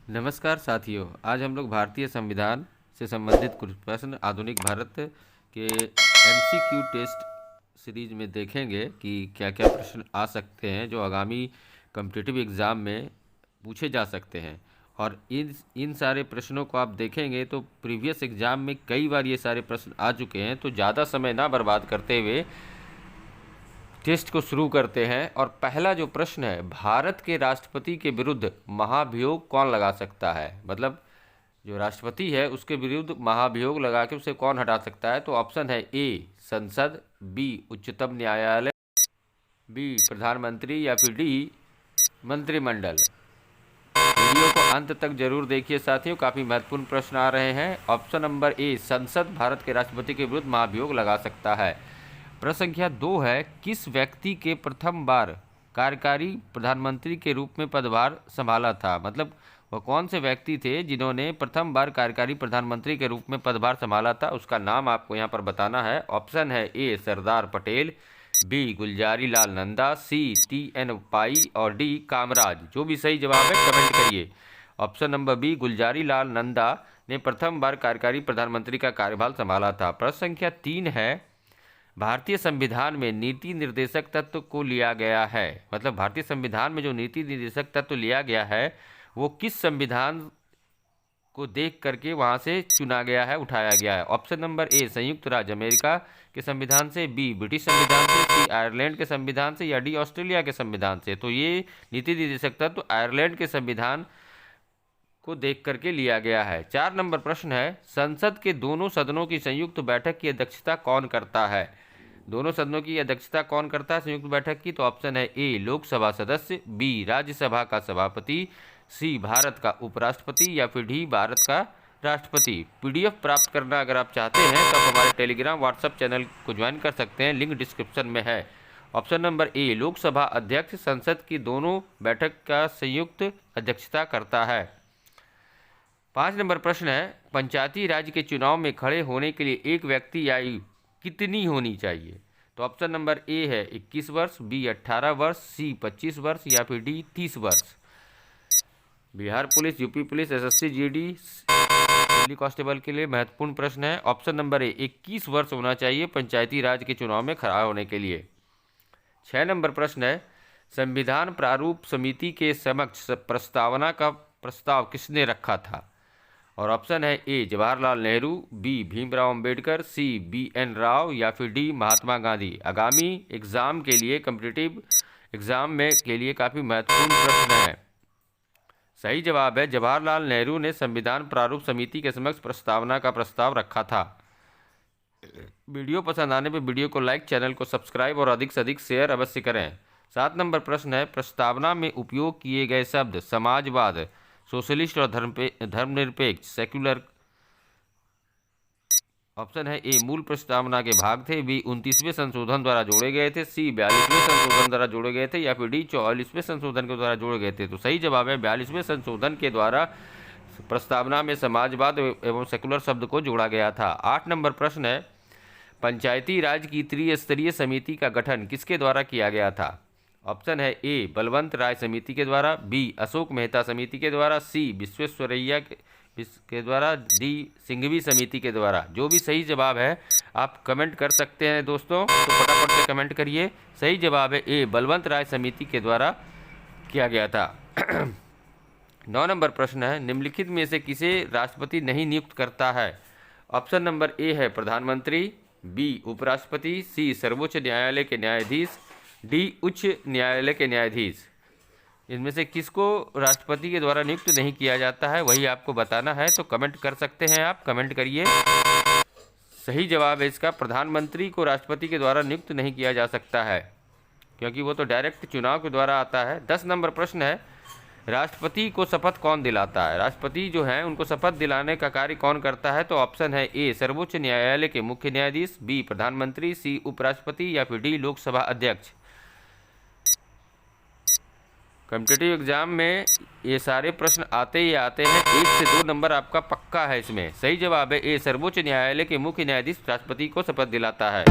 नमस्कार साथियों, आज हम लोग भारतीय संविधान से संबंधित कुछ प्रश्न आधुनिक भारत के एमसीक्यू टेस्ट सीरीज में देखेंगे कि क्या क्या प्रश्न आ सकते हैं जो आगामी कॉम्पिटिटिव एग्ज़ाम में पूछे जा सकते हैं। और इन सारे प्रश्नों को आप देखेंगे तो प्रीवियस एग्ज़ाम में कई बार ये सारे प्रश्न आ चुके हैं, तो ज़्यादा समय ना बर्बाद करते हुए टेस्ट को शुरू करते हैं। और पहला जो प्रश्न है, भारत के राष्ट्रपति के विरुद्ध महाभियोग कौन लगा सकता है। मतलब जो राष्ट्रपति है उसके विरुद्ध महाभियोग लगा के उसे कौन हटा सकता है। तो ऑप्शन है ए संसद, बी उच्चतम न्यायालय, बी प्रधानमंत्री या फिर डी मंत्रिमंडल। वीडियो को अंत तक जरूर देखिए साथियों, काफ़ी महत्वपूर्ण प्रश्न आ रहे हैं। ऑप्शन नंबर ए संसद भारत के राष्ट्रपति के विरुद्ध महाभियोग लगा सकता है। प्रश्न संख्या 2 है, किस व्यक्ति के प्रथम बार कार्यकारी प्रधानमंत्री के रूप में पदभार संभाला था। मतलब वह कौन से व्यक्ति थे जिन्होंने प्रथम बार कार्यकारी प्रधानमंत्री के रूप में पदभार संभाला था, उसका नाम आपको यहाँ पर बताना है। ऑप्शन है ए सरदार पटेल, बी गुलजारी लाल नंदा, सी टी.एन. पाई और डी कामराज। जो भी सही जवाब है कमेंट करिए। Option number B Gulzari Lal Nanda ने प्रथम बार कार्यकारी प्रधानमंत्री का कार्यभार संभाला था। प्रश्न संख्या 3 है, भारतीय संविधान में नीति निर्देशक तत्व को लिया गया है। मतलब भारतीय संविधान में जो नीति निर्देशक तत्व लिया गया है वो किस संविधान को देख करके वहाँ से चुना गया है, उठाया गया है। ऑप्शन नंबर ए संयुक्त राज्य अमेरिका के संविधान से, बी ब्रिटिश संविधान से, सी आयरलैंड के संविधान से या डी ऑस्ट्रेलिया के संविधान से। तो ये नीति निर्देशक तत्व आयरलैंड के संविधान को देख करके लिया गया है। 4 नंबर प्रश्न है, संसद के दोनों सदनों की संयुक्त बैठक की अध्यक्षता कौन करता है। दोनों सदनों की अध्यक्षता कौन करता है संयुक्त बैठक की। तो ऑप्शन है ए लोकसभा सदस्य, बी राज्यसभा का सभापति, सी भारत का उपराष्ट्रपति या फिर डी भारत का राष्ट्रपति। पीडीएफ प्राप्त करना अगर आप चाहते हैं तो आप हमारे टेलीग्राम व्हाट्सएप चैनल को ज्वाइन कर सकते हैं, लिंक डिस्क्रिप्शन में है। ऑप्शन नंबर ए लोकसभा अध्यक्ष संसद की दोनों बैठक का संयुक्त अध्यक्षता करता है। 5 नंबर प्रश्न है, पंचायती राज के चुनाव में खड़े होने के लिए एक व्यक्ति की आयु कितनी होनी चाहिए। तो ऑप्शन नंबर ए है 21 वर्ष, बी 18 वर्ष, सी 25 वर्ष या फिर डी 30 वर्ष। Bihar police, UP police, SSC, GD, Delhi constable के लिए महत्वपूर्ण प्रश्न है। ऑप्शन नंबर ए 21 वर्ष होना चाहिए पंचायती राज के चुनाव में खड़ा होने के लिए। 6 नंबर प्रश्न है, संविधान प्रारूप समिति के समक्ष प्रस्तावना का प्रस्ताव किसने रखा था। और ऑप्शन है ए जवाहरलाल नेहरू, बी भीमराव अंबेडकर, सी बी.एन. राव या फिर डी महात्मा गांधी। आगामी एग्जाम के लिए कॉम्पिटिटिव एग्जाम में के लिए काफ़ी महत्वपूर्ण प्रश्न है। सही जवाब है जवाहरलाल नेहरू ने संविधान प्रारूप समिति के समक्ष प्रस्तावना का प्रस्ताव रखा था। वीडियो पसंद आने पर वीडियो को लाइक, चैनल को सब्सक्राइब और अधिक से अधिक शेयर अवश्य करें। 7 नंबर प्रश्न है, प्रस्तावना में उपयोग किए गए शब्द समाजवाद, सोशलिस्ट और धर्मनिरपेक्ष, सेक्युलर। ऑप्शन है ए मूल प्रस्तावना के भाग थे, बी 29वें संशोधन द्वारा जोड़े गए थे, सी 42वें संशोधन द्वारा जोड़े गए थे या फिर डी 44वें संशोधन के द्वारा जोड़े गए थे। तो सही जवाब है 42वें संशोधन के द्वारा प्रस्तावना में समाजवाद एवं सेकुलर शब्द को जोड़ा गया था। 8 नंबर प्रश्न है, पंचायती राज की त्रिस्तरीय समिति का गठन किसके द्वारा किया गया था। ऑप्शन है ए बलवंत राय समिति के द्वारा, बी अशोक मेहता समिति के द्वारा, सी विश्वेश्वरैया के द्वारा, डी सिंघवी समिति के द्वारा। जो भी सही जवाब है आप कमेंट कर सकते हैं दोस्तों, तो फटाफट से कमेंट करिए। सही जवाब है ए बलवंत राय समिति के द्वारा किया गया था। 9 नंबर प्रश्न है, निम्नलिखित में से किसे राष्ट्रपति नहीं नियुक्त करता है। ऑप्शन नंबर ए है प्रधानमंत्री, बी उपराष्ट्रपति, सी सर्वोच्च न्यायालय के न्यायाधीश, डी उच्च न्यायालय के न्यायाधीश। इनमें से किसको राष्ट्रपति के द्वारा नियुक्त नहीं किया जाता है वही आपको बताना है, तो कमेंट कर सकते हैं आप, कमेंट करिए। सही जवाब है इसका प्रधानमंत्री को राष्ट्रपति के द्वारा नियुक्त नहीं किया जा सकता है, क्योंकि वो तो डायरेक्ट चुनाव के द्वारा आता है। 10 नंबर प्रश्न है, राष्ट्रपति को शपथ कौन दिलाता है। राष्ट्रपति जो हैं उनको शपथ दिलाने का कार्य कौन करता है। तो ऑप्शन है ए सर्वोच्च न्यायालय के मुख्य न्यायाधीश, बी प्रधानमंत्री, सी उपराष्ट्रपति या फिर डी लोकसभा अध्यक्ष। कॉम्पिटिटिव एग्जाम में ये सारे प्रश्न आते ही आते हैं, 1 से 2 नंबर आपका पक्का है इसमें। सही जवाब है ए सर्वोच्च न्यायालय के मुख्य न्यायाधीश राष्ट्रपति को शपथ दिलाता है।